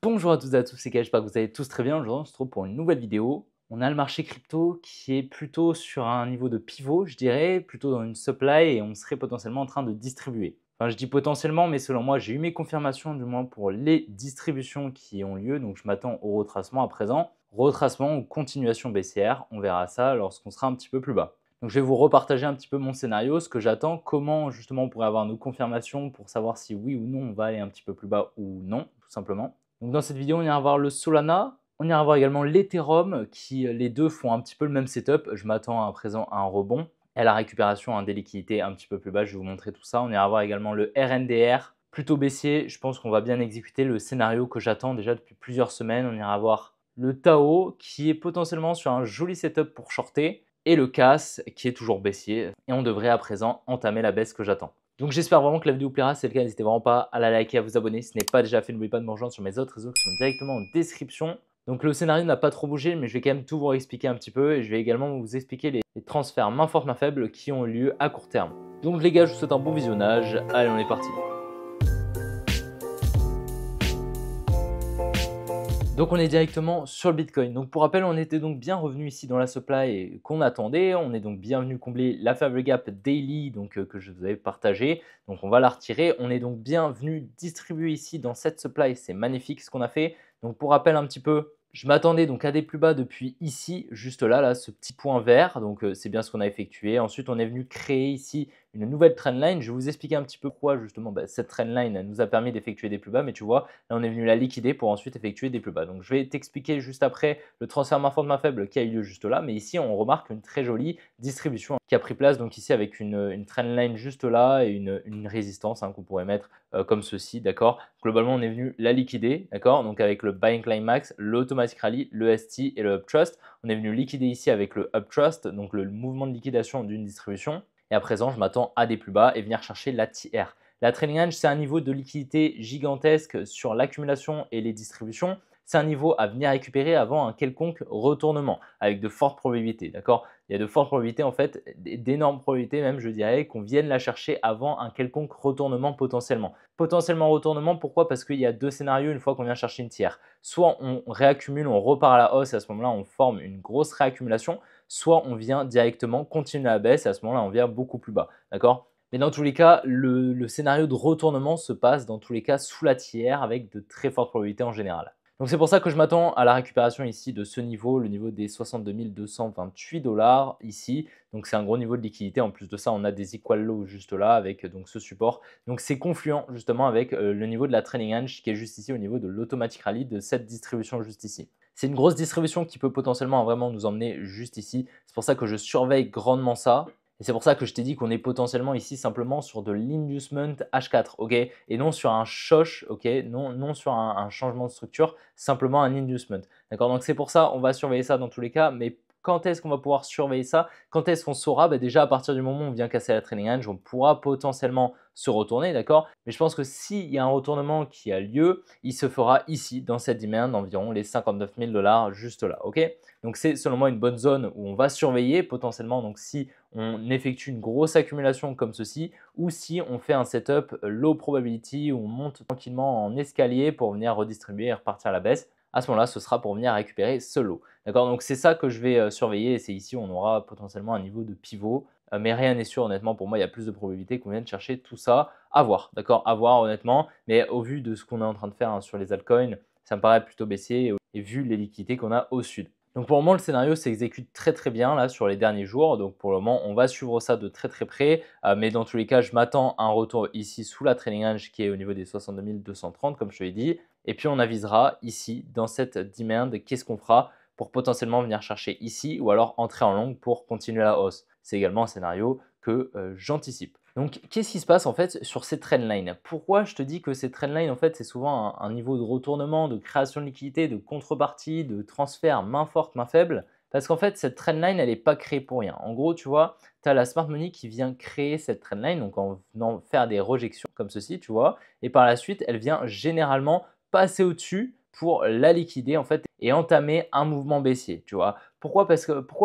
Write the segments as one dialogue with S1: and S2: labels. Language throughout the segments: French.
S1: Bonjour à toutes et à tous, c'est Kay, j'espère que vous allez tous très bien. Aujourd'hui, on se retrouve pour une nouvelle vidéo. On a le marché crypto qui est plutôt sur un niveau de pivot, je dirais, plutôt dans une supply et on serait potentiellement en train de distribuer. Enfin, je dis potentiellement, mais selon moi, j'ai eu mes confirmations du moins pour les distributions qui ont lieu. Donc, je m'attends au retracement à présent. Retracement ou continuation baissière, on verra ça lorsqu'on sera un petit peu plus bas. Donc, je vais vous repartager un petit peu mon scénario, ce que j'attends, comment justement on pourrait avoir nos confirmations pour savoir si oui ou non on va aller un petit peu plus bas ou non, tout simplement. Donc dans cette vidéo, on ira voir le Solana, on ira voir également l'Ethereum qui les deux font un petit peu le même setup. Je m'attends à présent à un rebond et à la récupération des liquidités un petit peu plus bas. Je vais vous montrer tout ça. On ira voir également le RNDR, plutôt baissier. Je pense qu'on va bien exécuter le scénario que j'attends déjà depuis plusieurs semaines. On ira voir le Tao qui est potentiellement sur un joli setup pour shorter et le CAS qui est toujours baissier. Et on devrait à présent entamer la baisse que j'attends. Donc j'espère vraiment que la vidéo vous plaira, si c'est le cas, n'hésitez vraiment pas à la liker, à vous abonner. Si ce n'est pas déjà fait, n'oubliez pas de me rejoindre sur mes autres réseaux qui sont directement en description. Donc le scénario n'a pas trop bougé, mais je vais quand même tout vous expliquer un petit peu et je vais également vous expliquer les transferts main forte, main faible qui ont lieu à court terme. Donc les gars, je vous souhaite un bon visionnage. Allez, on est parti. Donc on est directement sur le Bitcoin. Donc pour rappel, on était donc bien revenu ici dans la supply qu'on attendait. On est donc bien venu combler la favor gap daily que je vous avais partagé. Donc on va la retirer. On est donc bien venu distribuer ici dans cette supply. C'est magnifique ce qu'on a fait. Donc pour rappel un petit peu, je m'attendais donc à des plus bas depuis ici, juste là, ce petit point vert. Donc c'est bien ce qu'on a effectué. Ensuite, on est venu créer ici une nouvelle trendline. Je vais vous expliquer un petit peu pourquoi justement cette trendline nous a permis d'effectuer des plus bas. Mais tu vois, là, on est venu la liquider pour ensuite effectuer des plus bas. Donc, je vais t'expliquer juste après le transfert main forte, main faible qui a eu lieu juste là. Mais ici, on remarque une très jolie distribution qui a pris place. Donc, ici, avec une trendline juste là et une résistance qu'on pourrait mettre comme ceci. D'accord. Globalement, on est venu la liquider. D'accord. Donc, avec le Buying Climax, l'Automatic Rally, le ST et le Uptrust. On est venu liquider ici avec le Uptrust, donc le mouvement de liquidation d'une distribution. Et à présent, je m'attends à des plus bas et venir chercher la TR. La trading range, c'est un niveau de liquidité gigantesque sur l'accumulation et les distributions. C'est un niveau à venir récupérer avant un quelconque retournement avec de fortes probabilités. D'accord. Il y a de fortes probabilités, en fait, d'énormes probabilités même, je dirais, qu'on vienne la chercher avant un quelconque retournement potentiellement. Potentiellement retournement, pourquoi? Parce qu'il y a deux scénarios une fois qu'on vient chercher une tiers. Soit on réaccumule, on repart à la hausse et à ce moment-là, on forme une grosse réaccumulation. Soit on vient directement continuer à la baisse et à ce moment-là, on vient beaucoup plus bas. D'accord. Mais dans tous les cas, le scénario de retournement se passe dans tous les cas sous la tiers avec de très fortes probabilités en général. Donc c'est pour ça que je m'attends à la récupération ici de ce niveau, le niveau des 62 228 $ ici. Donc c'est un gros niveau de liquidité. En plus de ça, on a des equal lows juste là avec donc ce support. Donc c'est confluent justement avec le niveau de la trailing range qui est juste ici au niveau de l'automatic rally de cette distribution juste ici. C'est une grosse distribution qui peut potentiellement vraiment nous emmener juste ici. C'est pour ça que je surveille grandement ça. Et c'est pour ça que je t'ai dit qu'on est potentiellement ici simplement sur de l'inducement H4, ok, et non sur un shosh, ok, non sur un changement de structure, simplement un inducement. D'accord, donc c'est pour ça, on va surveiller ça dans tous les cas, mais quand est-ce qu'on va pouvoir surveiller ça? Quand est-ce qu'on saura? Déjà à partir du moment où on vient casser la trailing range, on pourra potentiellement se retourner, d'accord? Mais je pense que s'il y a un retournement qui a lieu, il se fera ici, dans cette demand d'environ les 59 000 $ juste là, ok? Donc c'est selon moi une bonne zone où on va surveiller potentiellement, donc si on effectue une grosse accumulation comme ceci, ou si on fait un setup low probability où on monte tranquillement en escalier pour venir redistribuer et repartir à la baisse. À ce moment-là, ce sera pour venir récupérer ce lot. D'accord, donc c'est ça que je vais surveiller et c'est ici où on aura potentiellement un niveau de pivot. Mais rien n'est sûr, honnêtement. Pour moi, il y a plus de probabilité qu'on vienne chercher tout ça. À voir, d'accord, à voir, honnêtement. Mais au vu de ce qu'on est en train de faire sur les altcoins, ça me paraît plutôt baissier et vu les liquidités qu'on a au sud. Donc pour le moment, le scénario s'exécute très très bien là sur les derniers jours. Donc pour le moment, on va suivre ça de très très près. Mais dans tous les cas, je m'attends à un retour ici sous la trailing range qui est au niveau des 62 230 comme je te l'ai dit. Et puis on avisera ici dans cette demand qu'est-ce qu'on fera pour potentiellement venir chercher ici ou alors entrer en longue pour continuer la hausse. C'est également un scénario que j'anticipe. Donc, qu'est-ce qui se passe en fait sur ces trendlines? Pourquoi je te dis que ces trendlines, en fait, c'est souvent un niveau de retournement, de création de liquidité, de contrepartie, de transfert main forte, main faible? Parce qu'en fait, cette trendline, elle n'est pas créée pour rien. En gros, tu vois, tu as la smart money qui vient créer cette trendline, donc en venant faire des rejections comme ceci, tu vois, et par la suite, elle vient généralement passer au-dessus pour la liquider en fait et entamer un mouvement baissier, tu vois. Pourquoi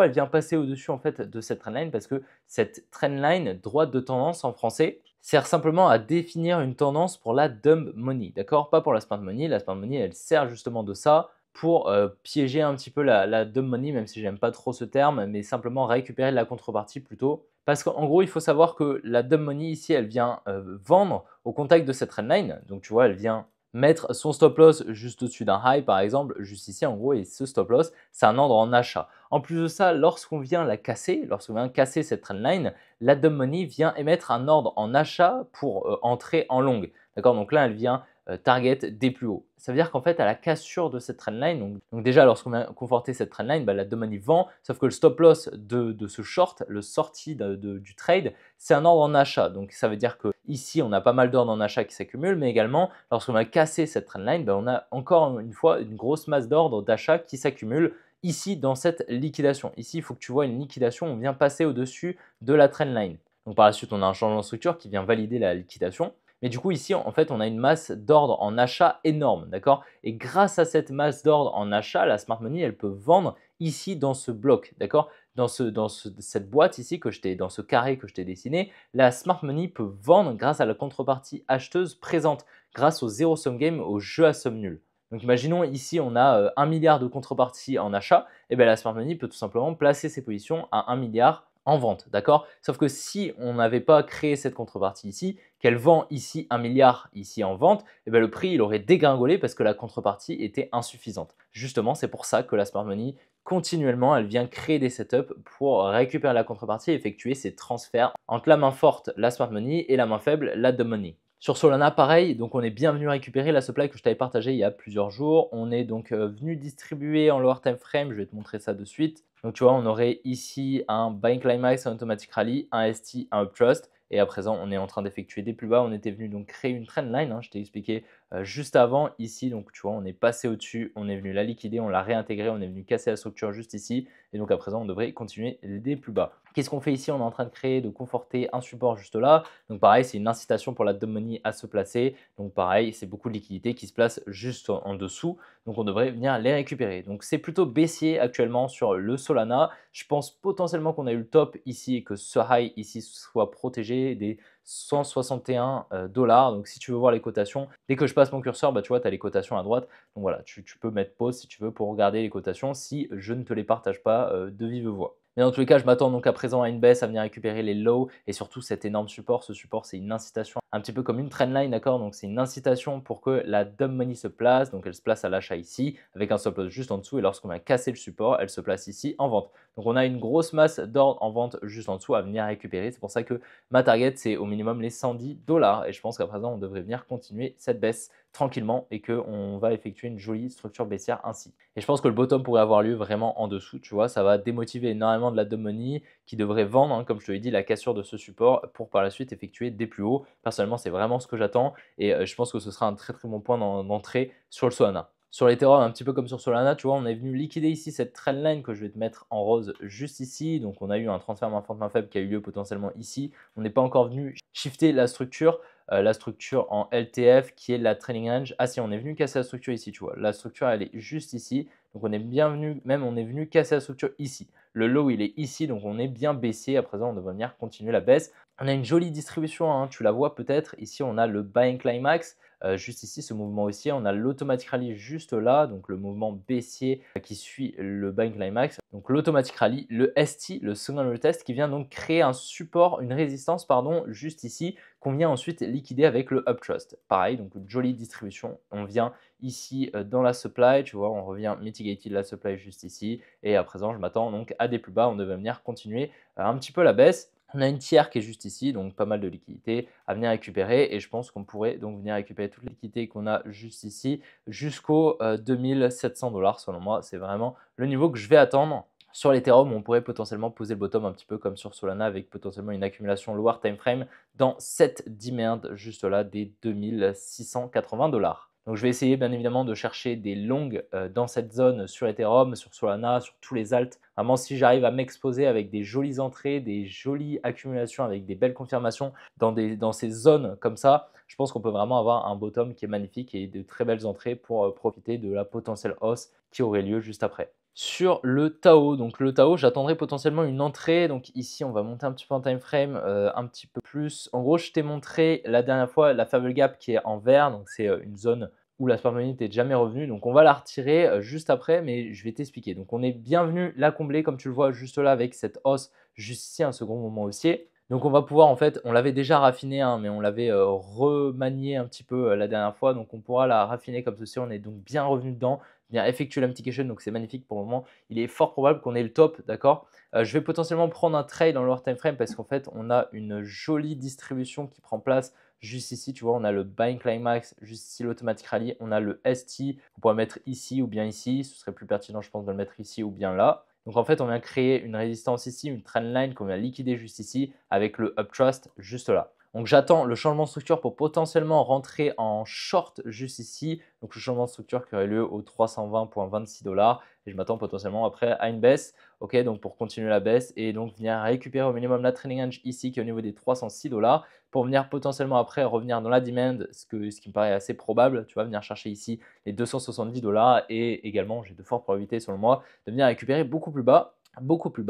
S1: elle vient passer au-dessus en fait de cette trendline? Parce que cette trendline droite de tendance en français, sert simplement à définir une tendance pour la dumb money, d'accord? Pas pour la smart money. La smart money, elle sert justement de ça pour piéger un petit peu la dumb money, même si j'aime pas trop ce terme, mais simplement récupérer de la contrepartie plutôt. Parce qu'en gros, il faut savoir que la dumb money ici, elle vient vendre au contact de cette trendline. Donc tu vois, elle vient mettre son stop loss juste au-dessus d'un high par exemple, juste ici en gros, et ce stop loss, c'est un ordre en achat. En plus de ça, lorsqu'on vient la casser, lorsqu'on vient casser cette trendline, la dumb money vient émettre un ordre en achat pour entrer en long. D'accord? Donc là, elle vient target des plus hauts. Ça veut dire qu'en fait, à la cassure de cette trendline, donc déjà lorsqu'on vient conforter cette trendline, bah, la dumb money vend, sauf que le stop loss de ce short, le sorti du trade, c'est un ordre en achat. Donc ça veut dire que ici, on a pas mal d'ordres en achat qui s'accumulent, mais également, lorsqu'on va casser cette trendline, bah, on a encore une fois une grosse masse d'ordres d'achat qui s'accumulent ici dans cette liquidation. Ici, il faut que tu vois une liquidation, on vient passer au-dessus de la trendline. Donc par la suite, on a un changement de structure qui vient valider la liquidation. Mais du coup, ici, en fait, on a une masse d'ordre en achat énorme, d'accord? Et grâce à cette masse d'ordre en achat, la smart money, elle peut vendre ici dans ce bloc, d'accord? Cette boîte ici, dans ce carré que je t'ai dessiné, la smart money peut vendre grâce à la contrepartie acheteuse présente, grâce au zéro sum game, au jeu à somme nulle. Donc imaginons ici, on a 1 milliard de contrepartie en achat, et bien la smart money peut tout simplement placer ses positions à 1 milliard en vente, d'accord? Sauf que si on n'avait pas créé cette contrepartie ici, qu'elle vend ici 1 milliard ici en vente, et bien le prix il aurait dégringolé parce que la contrepartie était insuffisante. Justement, c'est pour ça que la smart money, continuellement, elle vient créer des setups pour récupérer la contrepartie et effectuer ces transferts entre la main forte, la smart money, et la main faible, la dumb money. Sur Solana, pareil, donc on est bien venu récupérer la supply que je t'avais partagée il y a plusieurs jours. On est donc venu distribuer en lower time frame, je vais te montrer ça de suite. Donc tu vois, on aurait ici un buying climax, un automatic rally, un ST, un uptrust. Et à présent, on est en train d'effectuer des plus bas. On était venu donc créer une trendline, je t'ai expliqué juste avant ici. Donc tu vois, on est passé au-dessus, on est venu la liquider, on l'a réintégrée, on est venu casser la structure juste ici. Et donc à présent, on devrait continuer des plus bas. Qu'est-ce qu'on fait ici? On est en train de créer, de conforter un support juste là. Donc pareil, c'est une incitation pour la dumb money à se placer. Donc pareil, c'est beaucoup de liquidités qui se placent juste en dessous. Donc on devrait venir les récupérer. Donc c'est plutôt baissier actuellement sur le Solana. Je pense potentiellement qu'on a eu le top ici et que ce high ici soit protégé des 161 dollars. Donc si tu veux voir les cotations, dès que je passe mon curseur, bah, tu vois, tu as les cotations à droite. Donc voilà, tu peux mettre pause si tu veux pour regarder les cotations si je ne te les partage pas de vive voix. Mais dans tous les cas, je m'attends donc à présent à une baisse, à venir récupérer les lows et surtout cet énorme support. Ce support, c'est une incitation, un petit peu comme une trendline, d'accord? Donc c'est une incitation pour que la dumb money se place. Donc elle se place à l'achat ici avec un stop loss juste en dessous et lorsqu'on a cassé le support, elle se place ici en vente. Donc on a une grosse masse d'ordre en vente juste en dessous à venir récupérer. C'est pour ça que ma target, c'est au minimum les 110 dollars et je pense qu'à présent, on devrait venir continuer cette baisse tranquillement et qu'on va effectuer une jolie structure baissière ainsi. Et je pense que le bottom pourrait avoir lieu vraiment en dessous, tu vois, ça va démotiver énormément de la dumb money qui devrait vendre, comme je te l'ai dit, la cassure de ce support pour par la suite effectuer des plus hauts. Personnellement, c'est vraiment ce que j'attends et je pense que ce sera un très très bon point d'entrée sur le Solana. Sur l'Ethereum, un petit peu comme sur Solana, tu vois, on est venu liquider ici cette trendline que je vais te mettre en rose juste ici. Donc, on a eu un transfert main forte, main faible qui a eu lieu potentiellement ici. On n'est pas encore venu shifter la structure en LTF qui est la trailing range. Ah si, on est venu casser la structure ici, tu vois. La structure, elle est juste ici. Donc, on est bienvenu, même on est venu casser la structure ici. Le low, il est ici, donc on est bien baissé. À présent, on devrait venir continuer la baisse. On a une jolie distribution, tu la vois peut-être. Ici, on a le buying climax. Juste ici, ce mouvement haussier, on a l'automatic rally juste là, donc le mouvement baissier qui suit le buying climax. Donc l'automatic rally, le ST, le second retest, qui vient donc créer un support, une résistance, pardon, juste ici, qu'on vient ensuite liquider avec le uptrust. Pareil, donc une jolie distribution. On vient ici dans la supply, tu vois, on revient mitigated la supply juste ici. Et à présent, je m'attends donc à des plus bas. On devrait venir continuer un petit peu la baisse. On a une tiers qui est juste ici, donc pas mal de liquidités à venir récupérer et je pense qu'on pourrait donc venir récupérer toute la liquidité qu'on a juste ici jusqu'aux 2700 dollars selon moi. C'est vraiment le niveau que je vais attendre. Sur l'Ethereum, on pourrait potentiellement poser le bottom un petit peu comme sur Solana avec potentiellement une accumulation lower time frame dans cette demand juste là des 2680 dollars. Donc je vais essayer bien évidemment de chercher des longues dans cette zone sur Ethereum, sur Solana, sur tous les alts. Vraiment si j'arrive à m'exposer avec des jolies entrées, des jolies accumulations, avec des belles confirmations dans ces zones comme ça, je pense qu'on peut vraiment avoir un bottom qui est magnifique et de très belles entrées pour profiter de la potentielle hausse qui aurait lieu juste après. sur le Tao. Donc le Tao, j'attendrai potentiellement une entrée. Donc ici, on va monter un petit peu en time frame, un petit peu plus. En gros, je t'ai montré la dernière fois la Fable Gap qui est en vert. Donc c'est une zone où la Smart Money n'était jamais revenue. Donc on va la retirer juste après, mais je vais t'expliquer. Donc on est bien venu la combler, comme tu le vois juste là avec cette hausse juste ici, un second moment haussier. Donc on va pouvoir, en fait, on l'avait déjà raffiné, hein, mais on l'avait remanié un petit peu la dernière fois. Donc on pourra la raffiner comme ceci. On est donc bien revenu dedans, bien effectuer l'application. Donc c'est magnifique pour le moment. Il est fort probable qu'on ait le top, d'accord. Je vais potentiellement prendre un trade dans le lower time frame parce qu'en fait, on a une jolie distribution qui prend place juste ici. Tu vois, on a le buying climax, juste ici l'automatic rally. On a le ST, on pourrait mettre ici ou bien ici. Ce serait plus pertinent, je pense, de le mettre ici ou bien là. Donc en fait, on vient créer une résistance ici, une trendline qu'on vient liquider juste ici avec le uptrust juste là. Donc j'attends le changement de structure pour potentiellement rentrer en short juste ici. Donc le changement de structure qui aurait lieu au 320,26 $ et je m'attends potentiellement après à une baisse. Ok, donc pour continuer la baisse et donc venir récupérer au minimum la trailing range ici qui est au niveau des 306 $ pour venir potentiellement après revenir dans la demand, ce qui me paraît assez probable. Tu vas venir chercher ici les 270 $ et également j'ai de fortes probabilités selon moi de venir récupérer beaucoup plus bas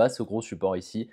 S1: ce gros support ici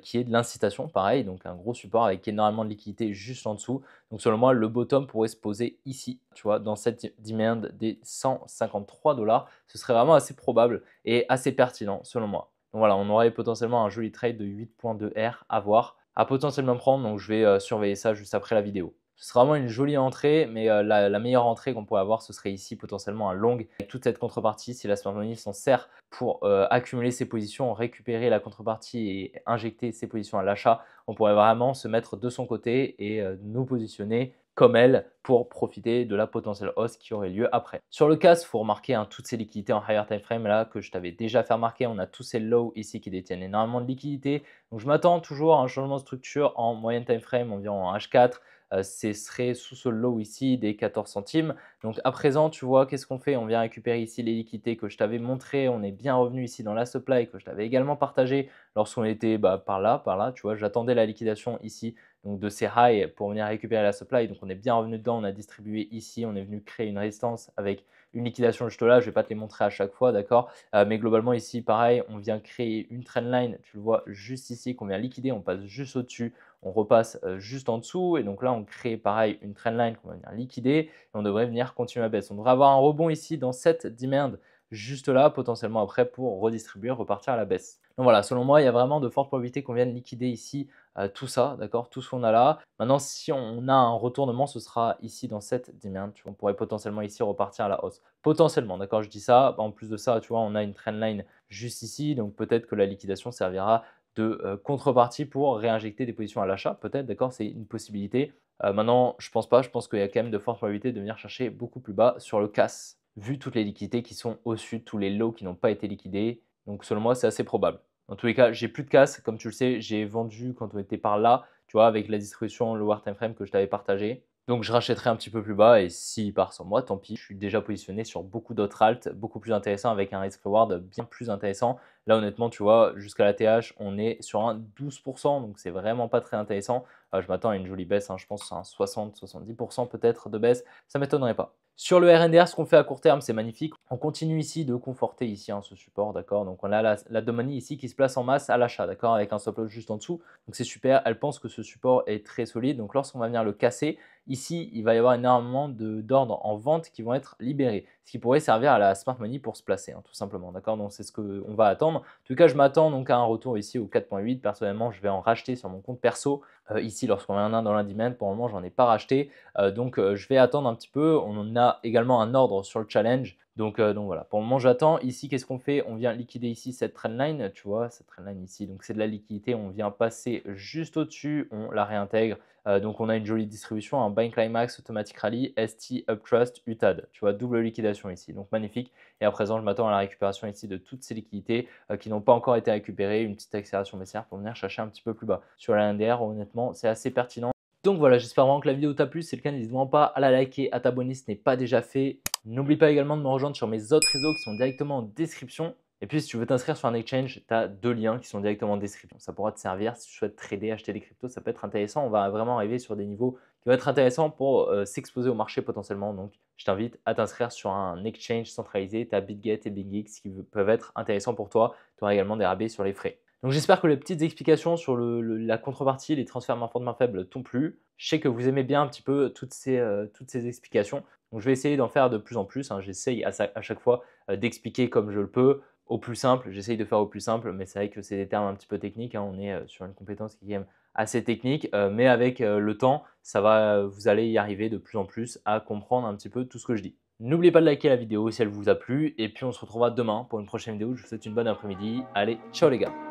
S1: qui est de l'incitation pareil, donc un gros support avec énormément de liquidité juste en dessous. Donc selon moi le bottom pourrait se poser ici, tu vois, dans cette demand des 153 $. Ce serait vraiment assez probable et assez pertinent selon moi. Donc voilà, on aurait potentiellement un joli trade de 8.2 R à voir, à potentiellement prendre, donc je vais surveiller ça juste après la vidéo. Ce sera vraiment une jolie entrée, mais la meilleure entrée qu'on pourrait avoir, ce serait ici potentiellement un long avec toute cette contrepartie. Si la smart money s'en sert pour accumuler ses positions, récupérer la contrepartie et injecter ses positions à l'achat, on pourrait vraiment se mettre de son côté et nous positionner comme elle pour profiter de la potentielle hausse qui aurait lieu après. Sur le CAS, il faut remarquer toutes ces liquidités en higher time frame là que je t'avais déjà fait remarquer. On a tous ces lows ici qui détiennent énormément de liquidités. Donc je m'attends toujours à un changement de structure en moyenne time frame environ en H4. Ce serait sous ce low ici des 14 centimes. Donc à présent, tu vois, qu'est-ce qu'on fait? On vient récupérer ici les liquidités que je t'avais montré. On est bien revenu ici dans la supply que je t'avais également partagé lorsqu'on était par là. Tu vois, j'attendais la liquidation ici donc de ces highs pour venir récupérer la supply. Donc on est bien revenu dedans, on a distribué ici, on est venu créer une résistance avec une liquidation juste là. Je ne vais pas te les montrer à chaque fois, d'accord. Mais globalement ici, pareil, on vient créer une trendline, tu le vois juste ici, qu'on vient liquider, on passe juste au-dessus, on repasse juste en dessous. Et donc là, on crée pareil une trendline qu'on va venir liquider et on devrait venir continuer à baisse. On devrait avoir un rebond ici dans cette demand juste là, potentiellement après pour redistribuer, repartir à la baisse. Donc voilà, selon moi, il y a vraiment de fortes probabilités qu'on vienne liquider ici tout ça, d'accord, tout ce qu'on a là. Maintenant, si on a un retournement, ce sera ici dans cette demand. On pourrait potentiellement ici repartir à la hausse. Potentiellement, d'accord, je dis ça. En plus de ça, tu vois, on a une trendline juste ici, donc peut-être que la liquidation servira de contrepartie pour réinjecter des positions à l'achat, peut-être, d'accord, c'est une possibilité. Maintenant, je pense pas, je pense qu'il y a quand même de fortes probabilités de venir chercher beaucoup plus bas sur le CAS, vu toutes les liquidités qui sont au-dessus, tous les lows qui n'ont pas été liquidés. Donc selon moi, c'est assez probable. Dans tous les cas, j'ai plus de casse. Comme tu le sais, j'ai vendu quand on était par là, tu vois, avec la distribution lower time frame que je t'avais partagé. Donc je rachèterai un petit peu plus bas et s'il part sans moi, tant pis. Je suis déjà positionné sur beaucoup d'autres alts, beaucoup plus intéressants avec un risk reward bien plus intéressant. Là, honnêtement, tu vois, jusqu'à la TH, on est sur un 12%, donc c'est vraiment pas très intéressant. Je m'attends à une jolie baisse, hein, je pense à un 60-70% peut-être de baisse, ça ne m'étonnerait pas. Sur le RNDR, ce qu'on fait à court terme, c'est magnifique. On continue ici de conforter ici ce support, d'accord. Donc on a la demande ici qui se place en masse à l'achat, d'accord, avec un stop loss juste en dessous. Donc c'est super. Elle pense que ce support est très solide. Donc lorsqu'on va venir le casser, ici, il va y avoir énormément d'ordres en vente qui vont être libérés, ce qui pourrait servir à la smart money pour se placer, tout simplement, d'accord. Donc c'est ce qu'on va attendre. En tout cas, je m'attends donc à un retour ici au 4.8. Personnellement, je vais en racheter sur mon compte perso. Ici, lorsqu'on a un dans la demand, pour le moment, j'en ai pas racheté. Donc je vais attendre un petit peu. On a également un ordre sur le challenge. Donc voilà, pour le moment j'attends. Ici, qu'est-ce qu'on fait? On vient liquider ici cette trendline, tu vois, cette trendline ici. Donc c'est de la liquidité, on vient passer juste au-dessus, on la réintègre. Donc on a une jolie distribution, un buying climax, automatic rally, ST, uptrust, UTAD. Tu vois, double liquidation ici, donc magnifique. Et à présent, je m'attends à la récupération ici de toutes ces liquidités qui n'ont pas encore été récupérées, une petite accélération baissière pour venir chercher un petit peu plus bas. Sur la NDR, honnêtement, c'est assez pertinent. Donc voilà, j'espère vraiment que la vidéo t'a plu. Si c'est le cas, n'hésite vraiment pas à la liker, à t'abonner si ce n'est pas déjà fait. N'oublie pas également de me rejoindre sur mes autres réseaux qui sont directement en description. Et puis, si tu veux t'inscrire sur un exchange, tu as deux liens qui sont directement en description. Ça pourra te servir si tu souhaites trader, acheter des cryptos. Ça peut être intéressant. On va vraiment arriver sur des niveaux qui vont être intéressants pour s'exposer au marché potentiellement. Donc, je t'invite à t'inscrire sur un exchange centralisé, tu as BitGet et BitGeeks qui peuvent être intéressants pour toi. Tu auras également des rabais sur les frais. Donc j'espère que les petites explications sur la contrepartie, les transferts main forte main faible t'ont plu. Je sais que vous aimez bien un petit peu toutes ces explications. Donc je vais essayer d'en faire de plus en plus, hein. J'essaye à chaque fois d'expliquer comme je le peux au plus simple. J'essaye de faire au plus simple, mais c'est vrai que c'est des termes un petit peu techniques, hein. On est sur une compétence qui est quand même assez technique, mais avec le temps, vous allez y arriver de plus en plus à comprendre un petit peu tout ce que je dis. N'oubliez pas de liker la vidéo si elle vous a plu, et puis on se retrouvera demain pour une prochaine vidéo. Je vous souhaite une bonne après-midi. Allez, ciao les gars!